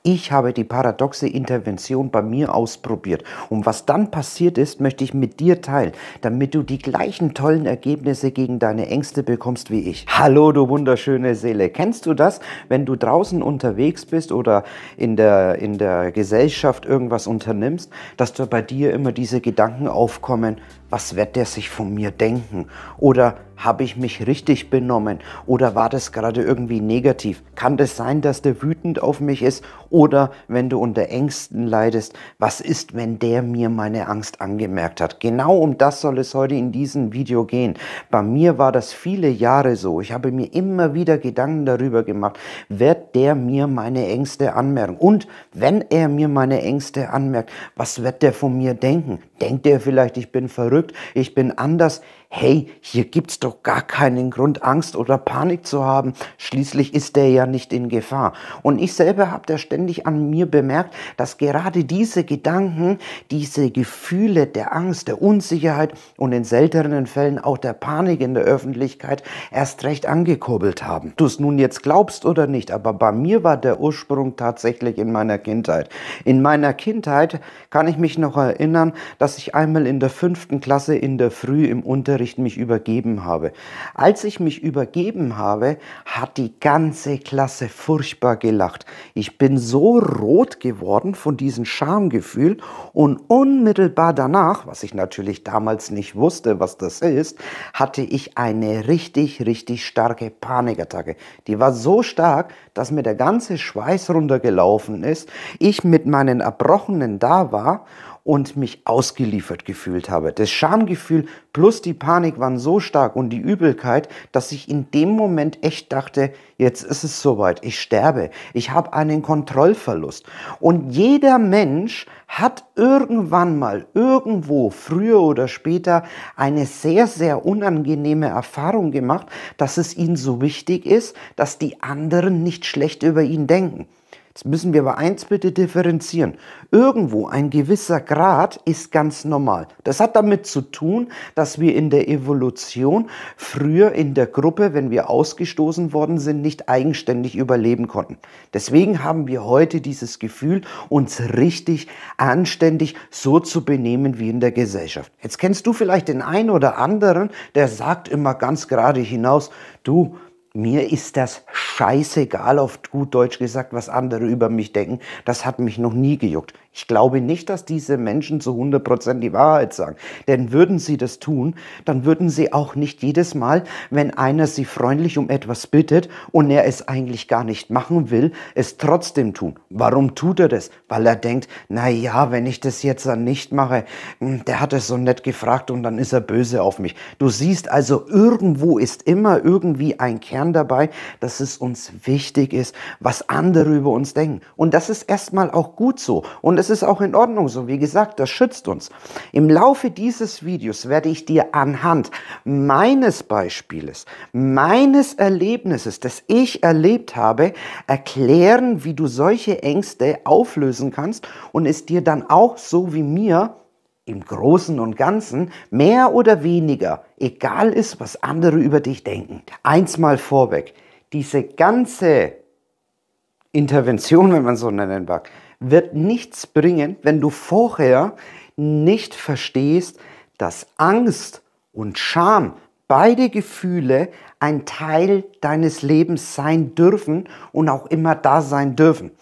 Ich habe die paradoxe Intervention bei mir ausprobiert. Und was dann passiert ist, möchte ich mit dir teilen, damit du die gleichen tollen Ergebnisse gegen deine Ängste bekommst wie ich. Hallo, du wunderschöne Seele. Kennst du das, wenn du draußen unterwegs bist oder in der Gesellschaft irgendwas unternimmst, dass da bei dir immer diese Gedanken aufkommen, was wird der sich von mir denken? Oder habe ich mich richtig benommen? Oder war das gerade irgendwie negativ? Kann das sein, dass der wütend auf mich ist? Oder wenn du unter Ängsten leidest, was ist, wenn der mir meine Angst angemerkt hat? Genau um das soll es heute in diesem Video gehen. Bei mir war das viele Jahre so. Ich habe mir immer wieder Gedanken darüber gemacht, wird der mir meine Ängste anmerken? Und wenn er mir meine Ängste anmerkt, was wird der von mir denken? Denkt er vielleicht, ich bin verrückt, ich bin anders? Hey, hier gibt's doch gar keinen Grund, Angst oder Panik zu haben. Schließlich ist der ja nicht in Gefahr. Und ich selber habe da ständig an mir bemerkt, dass gerade diese Gedanken, diese Gefühle der Angst, der Unsicherheit und in seltenen Fällen auch der Panik in der Öffentlichkeit erst recht angekurbelt haben. Du es nun jetzt glaubst oder nicht, aber bei mir war der Ursprung tatsächlich in meiner Kindheit. In meiner Kindheit kann ich mich noch erinnern, dass ich einmal in der 5. Klasse in der Früh im Unterricht mich übergeben habe. Als ich mich übergeben habe, hat die ganze Klasse furchtbar gelacht. Ich bin so rot geworden von diesem Schamgefühl und unmittelbar danach, was ich natürlich damals nicht wusste, was das ist, hatte ich eine richtig, richtig starke Panikattacke. Die war so stark, dass mir der ganze Schweiß runtergelaufen ist, ich mit meinen Erbrochenen da war und mich ausgeliefert gefühlt habe. Das Schamgefühl plus die Panik waren so stark und die Übelkeit, dass ich in dem Moment echt dachte, jetzt ist es soweit, ich sterbe, ich habe einen Kontrollverlust. Und jeder Mensch hat irgendwann mal, irgendwo, früher oder später, eine sehr, sehr unangenehme Erfahrung gemacht, dass es ihm so wichtig ist, dass die anderen nicht schlecht über ihn denken. Jetzt müssen wir aber eins bitte differenzieren. Irgendwo ein gewisser Grad ist ganz normal. Das hat damit zu tun, dass wir in der Evolution früher in der Gruppe, wenn wir ausgestoßen worden sind, nicht eigenständig überleben konnten. Deswegen haben wir heute dieses Gefühl, uns richtig anständig so zu benehmen wie in der Gesellschaft. Jetzt kennst du vielleicht den einen oder anderen, der sagt immer ganz gerade hinaus, du, mir ist das scheißegal, auf gut Deutsch gesagt, was andere über mich denken. Das hat mich noch nie gejuckt. Ich glaube nicht, dass diese Menschen zu 100% die Wahrheit sagen. Denn würden sie das tun, dann würden sie auch nicht jedes Mal, wenn einer sie freundlich um etwas bittet und er es eigentlich gar nicht machen will, es trotzdem tun. Warum tut er das? Weil er denkt, na ja, wenn ich das jetzt dann nicht mache, der hat es so nett gefragt und dann ist er böse auf mich. Du siehst also, irgendwo ist immer irgendwie ein Kern dabei, dass es uns wichtig ist, was andere über uns denken. Und das ist erstmal auch gut so. Und es ist auch in Ordnung so. Wie gesagt, das schützt uns. Im Laufe dieses Videos werde ich dir anhand meines Beispieles, meines Erlebnisses, das ich erlebt habe, erklären, wie du solche Ängste auflösen kannst und es dir dann auch so wie mir im Großen und Ganzen mehr oder weniger egal ist, was andere über dich denken. Eins mal vorweg, diese ganze Intervention, wenn man so nennen mag, wird nichts bringen, wenn du vorher nicht verstehst, dass Angst und Scham, beide Gefühle, ein Teil deines Lebens sein dürfen und auch immer da sein dürfen.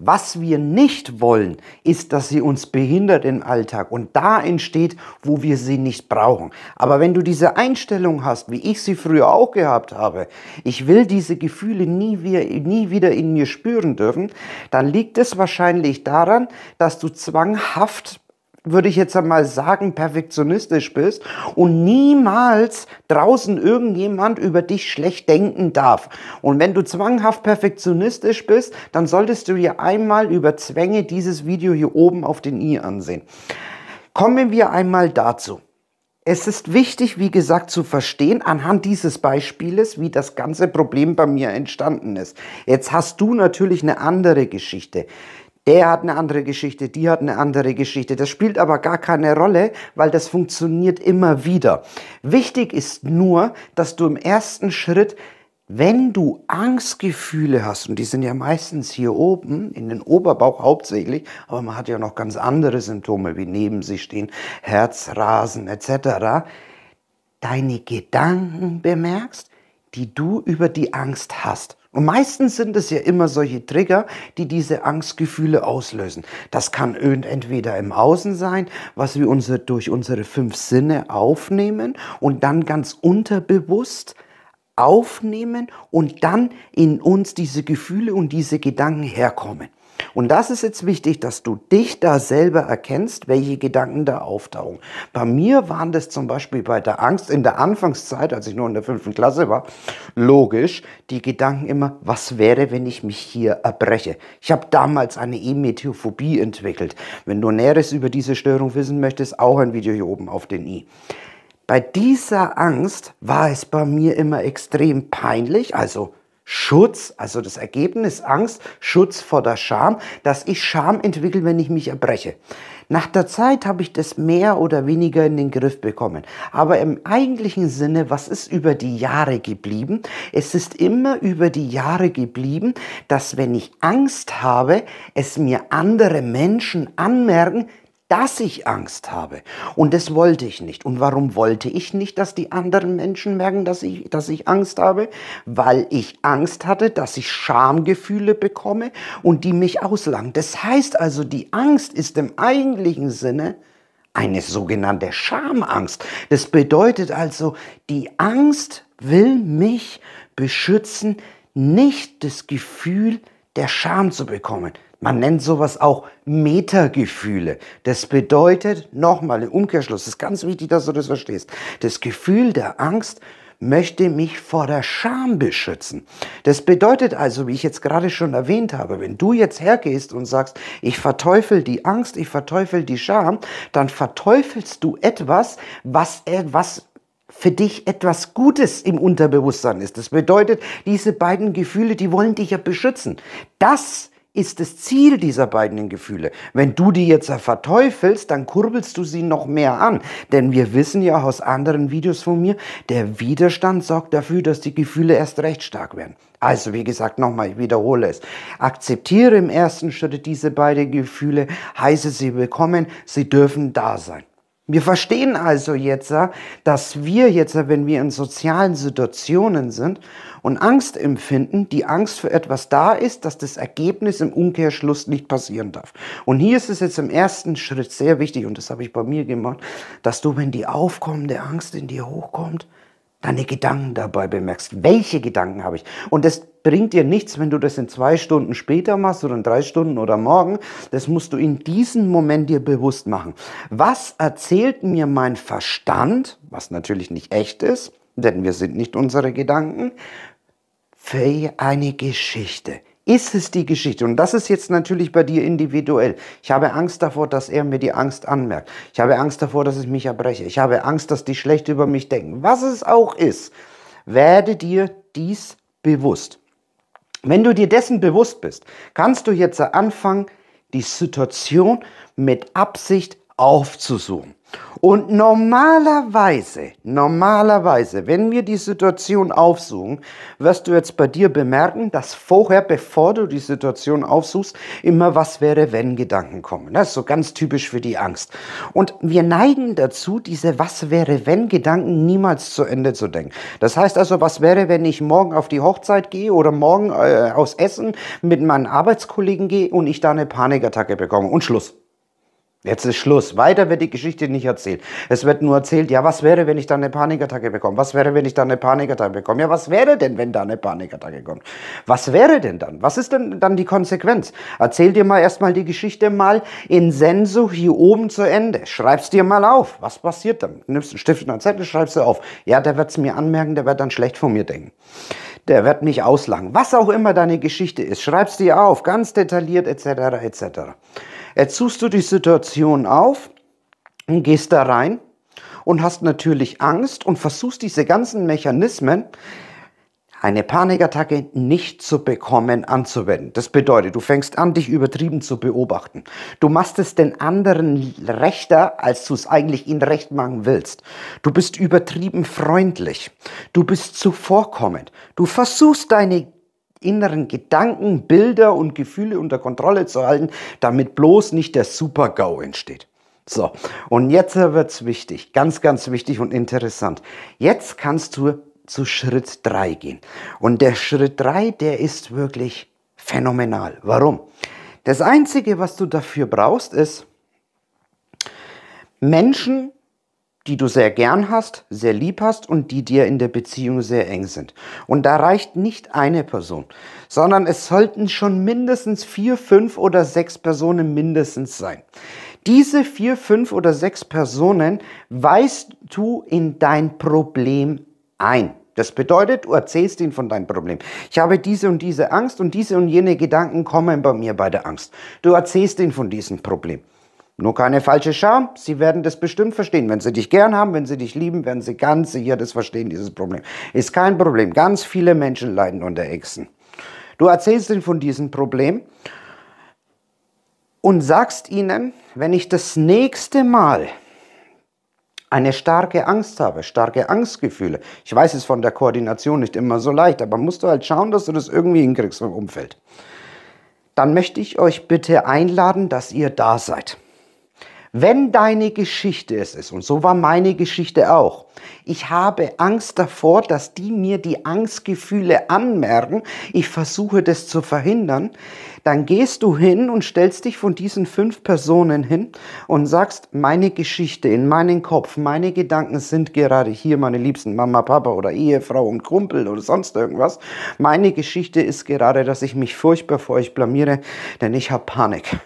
Was wir nicht wollen, ist, dass sie uns behindert im Alltag und da entsteht, wo wir sie nicht brauchen. Aber wenn du diese Einstellung hast, wie ich sie früher auch gehabt habe, ich will diese Gefühle nie wieder in mir spüren dürfen, dann liegt es wahrscheinlich daran, dass du zwanghaft, würde ich jetzt einmal sagen, perfektionistisch bist und niemals draußen irgendjemand über dich schlecht denken darf. Und wenn du zwanghaft perfektionistisch bist, dann solltest du dir einmal über Zwänge dieses Video hier oben auf den i ansehen. Kommen wir einmal dazu. Es ist wichtig, wie gesagt, zu verstehen, anhand dieses Beispieles, wie das ganze Problem bei mir entstanden ist. Jetzt hast du natürlich eine andere Geschichte. Der hat eine andere Geschichte, die hat eine andere Geschichte. Das spielt aber gar keine Rolle, weil das funktioniert immer wieder. Wichtig ist nur, dass du im ersten Schritt Wenn du Angstgefühle hast, und die sind ja meistens hier oben, in den Oberbauch hauptsächlich, aber man hat ja noch ganz andere Symptome, wie neben sich stehen, Herzrasen etc., deine Gedanken bemerkst, die du über die Angst hast. Und meistens sind es ja immer solche Trigger, die diese Angstgefühle auslösen. Das kann entweder im Außen sein, was wir durch unsere 5 Sinne aufnehmen und dann ganz unterbewusst aufnehmen und dann in uns diese Gefühle und diese Gedanken herkommen. Und das ist jetzt wichtig, dass du dich da selber erkennst, welche Gedanken da auftauchen. Bei mir waren das zum Beispiel bei der Angst in der Anfangszeit, als ich nur in der 5. Klasse war, logisch, die Gedanken immer, was wäre, wenn ich mich hier erbreche? Ich habe damals eine Emetiophobie entwickelt. Wenn du Näheres über diese Störung wissen möchtest, auch ein Video hier oben auf den i. Bei dieser Angst war es bei mir immer extrem peinlich, also Schutz, also das Ergebnis Angst, Schutz vor der Scham, dass ich Scham entwickle, wenn ich mich erbreche. Nach der Zeit habe ich das mehr oder weniger in den Griff bekommen. Aber im eigentlichen Sinne, was ist über die Jahre geblieben? Es ist immer über die Jahre geblieben, dass wenn ich Angst habe, es mir andere Menschen anmerken, dass ich Angst habe. Und das wollte ich nicht. Und warum wollte ich nicht, dass die anderen Menschen merken, dass ich Angst habe? Weil ich Angst hatte, dass ich Schamgefühle bekomme und die mich auslagen. Das heißt also, die Angst ist im eigentlichen Sinne eine sogenannte Schamangst. Das bedeutet also, die Angst will mich beschützen, nicht das Gefühl der Scham zu bekommen. Man nennt sowas auch Metagefühle. Das bedeutet, nochmal im Umkehrschluss, es ist ganz wichtig, dass du das verstehst, das Gefühl der Angst möchte mich vor der Scham beschützen. Das bedeutet also, wie ich jetzt gerade schon erwähnt habe, wenn du jetzt hergehst und sagst, ich verteufel die Angst, ich verteufel die Scham, dann verteufelst du etwas, was für dich etwas Gutes im Unterbewusstsein ist. Das bedeutet, diese beiden Gefühle, die wollen dich ja beschützen. Das ist das Ziel dieser beiden Gefühle. Wenn du die jetzt verteufelst, dann kurbelst du sie noch mehr an. Denn wir wissen ja aus anderen Videos von mir, der Widerstand sorgt dafür, dass die Gefühle erst recht stark werden. Also wie gesagt, nochmal, ich wiederhole es. Akzeptiere im ersten Schritt diese beiden Gefühle, heiße sie willkommen, sie dürfen da sein. Wir verstehen also jetzt, dass wir jetzt, wenn wir in sozialen Situationen sind und Angst empfinden, die Angst für etwas da ist, dass das Ergebnis im Umkehrschluss nicht passieren darf. Und hier ist es jetzt im ersten Schritt sehr wichtig, und das habe ich bei mir gemacht, dass du, wenn die aufkommende Angst in dir hochkommt, deine Gedanken dabei bemerkst. Welche Gedanken habe ich? Und das bringt dir nichts, wenn du das in 2 Stunden später machst oder in 3 Stunden oder morgen. Das musst du in diesem Moment dir bewusst machen. Was erzählt mir mein Verstand, was natürlich nicht echt ist, denn wir sind nicht unsere Gedanken, für eine Geschichte? Ist es die Geschichte? Und das ist jetzt natürlich bei dir individuell. Ich habe Angst davor, dass er mir die Angst anmerkt. Ich habe Angst davor, dass ich mich erbreche. Ich habe Angst, dass die schlecht über mich denken. Was es auch ist, werde dir dies bewusst. Wenn du dir dessen bewusst bist, kannst du jetzt anfangen, die Situation mit Absicht aufzusuchen. Und normalerweise, wenn wir die Situation aufsuchen, wirst du jetzt bei dir bemerken, dass vorher, bevor du die Situation aufsuchst, immer was wäre, wenn Gedanken kommen. Das ist so ganz typisch für die Angst. Und wir neigen dazu, diese was wäre, wenn Gedanken niemals zu Ende zu denken. Das heißt also, was wäre, wenn ich morgen auf die Hochzeit gehe oder morgen aus Essen mit meinen Arbeitskollegen gehe und ich da eine Panikattacke bekomme und Schluss. Jetzt ist Schluss. Weiter wird die Geschichte nicht erzählt. Es wird nur erzählt, ja, was wäre, wenn ich da eine Panikattacke bekomme? Was wäre, wenn ich da eine Panikattacke bekomme? Ja, was wäre denn, wenn da eine Panikattacke kommt? Was wäre denn dann? Was ist denn dann die Konsequenz? Erzähl dir mal erstmal die Geschichte mal in Sensu hier oben zu Ende. Schreib's dir mal auf. Was passiert dann? Du nimmst einen Stift und einen Zettel, schreibst du auf. Ja, der wird's mir anmerken, der wird dann schlecht von mir denken. Der wird mich auslachen. Was auch immer deine Geschichte ist, schreib's dir auf, ganz detailliert etc. etc. Jetzt suchst du die Situation auf und gehst da rein und hast natürlich Angst und versuchst diese ganzen Mechanismen eine Panikattacke nicht zu bekommen, anzuwenden. Das bedeutet, du fängst an, dich übertrieben zu beobachten. Du machst es den anderen rechter, als du es eigentlich ihnen recht machen willst. Du bist übertrieben freundlich. Du bist zuvorkommend. Du versuchst deine inneren Gedanken, Bilder und Gefühle unter Kontrolle zu halten, damit bloß nicht der Super-GAU entsteht. So, und jetzt wird's wichtig, ganz, ganz wichtig und interessant. Jetzt kannst du zu Schritt 3 gehen. Und der Schritt 3, der ist wirklich phänomenal. Warum? Das Einzige, was du dafür brauchst, ist Menschen, die du sehr gern hast, sehr lieb hast und die dir in der Beziehung sehr eng sind. Und da reicht nicht eine Person, sondern es sollten schon mindestens 4, 5 oder 6 Personen mindestens sein. Diese 4, 5 oder 6 Personen weist du in dein Problem ein. Das bedeutet, du erzählst ihnen von deinem Problem. Ich habe diese und diese Angst und diese und jene Gedanken kommen bei mir bei der Angst. Du erzählst ihnen von diesem Problem. Nur keine falsche Scham, sie werden das bestimmt verstehen. Wenn sie dich gern haben, wenn sie dich lieben, werden sie ganz sicher das verstehen, dieses Problem. Ist kein Problem. Ganz viele Menschen leiden unter Ängsten. Du erzählst ihnen von diesem Problem und sagst ihnen, wenn ich das nächste Mal eine starke Angst habe, starke Angstgefühle. Ich weiß, es ist von der Koordination nicht immer so leicht, aber musst du halt schauen, dass du das irgendwie hinkriegst im Umfeld. Dann möchte ich euch bitte einladen, dass ihr da seid. Wenn deine Geschichte es ist, und so war meine Geschichte auch, ich habe Angst davor, dass die mir die Angstgefühle anmerken, ich versuche das zu verhindern, dann gehst du hin und stellst dich von diesen 5 Personen hin und sagst, meine Geschichte in meinen Kopf, meine Gedanken sind gerade hier, meine liebsten Mama, Papa oder Ehefrau und Kumpel oder sonst irgendwas. Meine Geschichte ist gerade, dass ich mich furchtbar vor euch blamiere, denn ich habe Panik.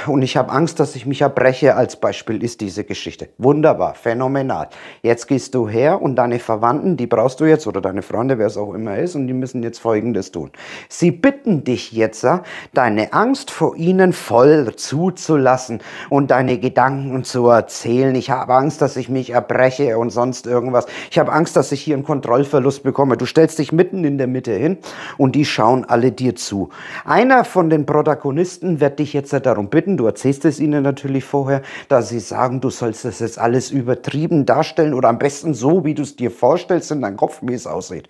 Und ich habe Angst, dass ich mich erbreche, als Beispiel ist diese Geschichte. Wunderbar, phänomenal. Jetzt gehst du her und deine Verwandten, die brauchst du jetzt, oder deine Freunde, wer es auch immer ist, und die müssen jetzt Folgendes tun. Sie bitten dich jetzt, deine Angst vor ihnen voll zuzulassen und deine Gedanken zu erzählen. Ich habe Angst, dass ich mich erbreche und sonst irgendwas. Ich habe Angst, dass ich hier einen Kontrollverlust bekomme. Du stellst dich mitten in der Mitte hin und die schauen alle dir zu. Einer von den Protagonisten wird dich jetzt darum bitten, du erzählst es ihnen natürlich vorher, dass sie sagen, du sollst das jetzt alles übertrieben darstellen oder am besten so, wie du es dir vorstellst in deinem Kopf, wie es aussieht.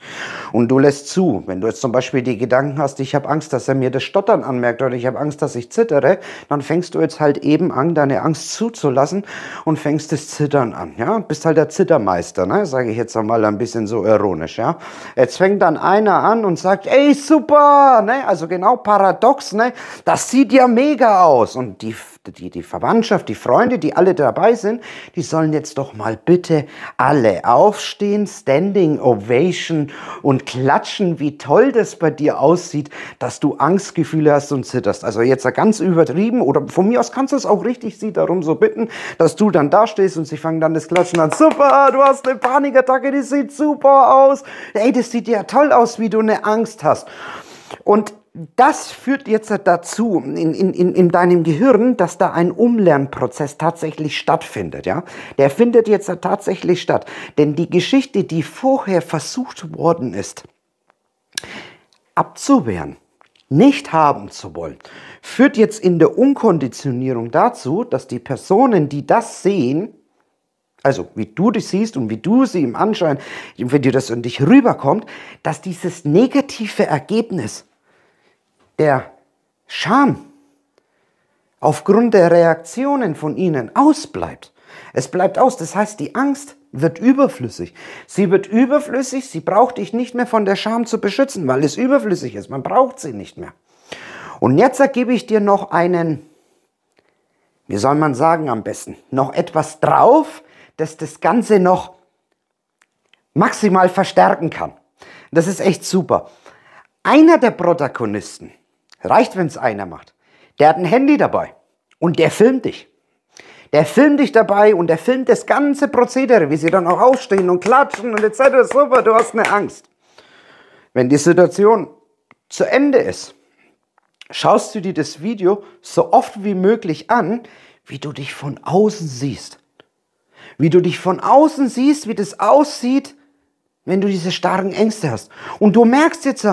Und du lässt zu, wenn du jetzt zum Beispiel die Gedanken hast, ich habe Angst, dass er mir das Stottern anmerkt oder ich habe Angst, dass ich zittere, dann fängst du jetzt halt eben an, deine Angst zuzulassen und fängst das Zittern an. Ja? Bist halt der Zittermeister, ne? Sage ich jetzt einmal ein bisschen so ironisch. Ja? Jetzt fängt dann einer an und sagt, ey, super, ne? Also genau paradox, ne? Das sieht ja mega aus. Und die Verwandtschaft, die Freunde, die alle dabei sind, die sollen jetzt doch mal bitte alle aufstehen, Standing Ovation und klatschen, wie toll das bei dir aussieht, dass du Angstgefühle hast und zitterst. Also jetzt ganz übertrieben oder von mir aus kannst du es auch richtig, sie darum so bitten, dass du dann da stehst und sie fangen dann das Klatschen an. Super, du hast eine Panikattacke, die sieht super aus. Ey, das sieht ja toll aus, wie du eine Angst hast. Und das führt jetzt dazu in deinem Gehirn, dass da ein Umlernprozess tatsächlich stattfindet. Ja? Der findet jetzt tatsächlich statt. Denn die Geschichte, die vorher versucht worden ist, abzuwehren, nicht haben zu wollen, führt jetzt in der Umkonditionierung dazu, dass die Personen, die das sehen, also wie du das siehst und wie du sie im Anschein, wenn dir das an dich rüberkommt, dass dieses negative Ergebnis der Scham aufgrund der Reaktionen von ihnen ausbleibt. Es bleibt aus, das heißt, die Angst wird überflüssig. Sie wird überflüssig, sie braucht dich nicht mehr von der Scham zu beschützen, weil es überflüssig ist. Man braucht sie nicht mehr. Und jetzt gebe ich dir noch einen, wie soll man sagen am besten, noch etwas drauf, das das Ganze noch maximal verstärken kann. Das ist echt super. Einer der Protagonisten, reicht, wenn es einer macht, der hat ein Handy dabei und der filmt dich. Der filmt dich dabei und der filmt das ganze Prozedere, wie sie dann auch aufstehen und klatschen und etc. Super, du hast eine Angst. Wenn die Situation zu Ende ist, schaust du dir das Video so oft wie möglich an, wie du dich von außen siehst. Wie du dich von außen siehst, wie das aussieht, wenn du diese starken Ängste hast. Und du merkst jetzt,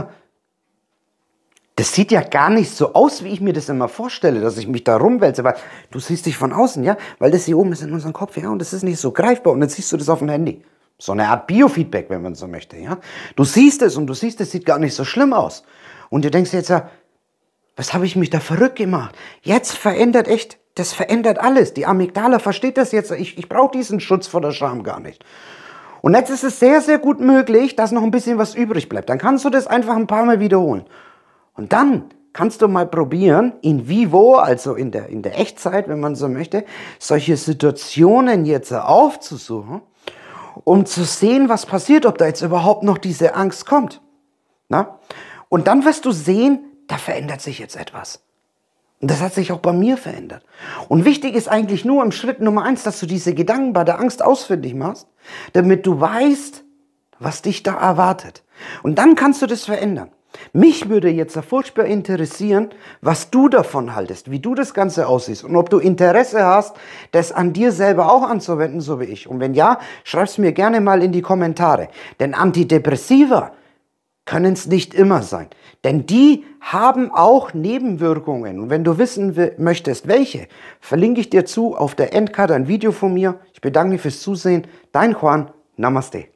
das sieht ja gar nicht so aus, wie ich mir das immer vorstelle, dass ich mich da rumwälze, weil du siehst dich von außen, ja, weil das hier oben ist in unserem Kopf, ja, und das ist nicht so greifbar und dann siehst du das auf dem Handy. So eine Art Biofeedback, wenn man so möchte, ja. Du siehst es und du siehst, es sieht gar nicht so schlimm aus. Und du denkst jetzt, was habe ich mich da verrückt gemacht? Jetzt verändert echt, das verändert alles. Die Amygdala versteht das jetzt, ich brauche diesen Schutz vor der Scham gar nicht. Und jetzt ist es sehr, sehr gut möglich, dass noch ein bisschen was übrig bleibt. Dann kannst du das einfach ein paar Mal wiederholen. Und dann kannst du mal probieren, in vivo, also in der Echtzeit, wenn man so möchte, solche Situationen jetzt aufzusuchen, um zu sehen, was passiert, ob da jetzt überhaupt noch diese Angst kommt. Na? Und dann wirst du sehen, da verändert sich jetzt etwas. Und das hat sich auch bei mir verändert. Und wichtig ist eigentlich nur im Schritt Nummer 1, dass du diese Gedanken bei der Angst ausfindig machst, damit du weißt, was dich da erwartet. Und dann kannst du das verändern. Mich würde jetzt furchtbar interessieren, was du davon haltest, wie du das Ganze aussiehst und ob du Interesse hast, das an dir selber auch anzuwenden, so wie ich. Und wenn ja, schreib es mir gerne mal in die Kommentare. Denn Antidepressiva können es nicht immer sein. Denn die haben auch Nebenwirkungen. Und wenn du wissen möchtest, welche, verlinke ich dir auf der Endcard ein Video von mir. Ich bedanke mich fürs Zusehen. Dein Juan. Namaste.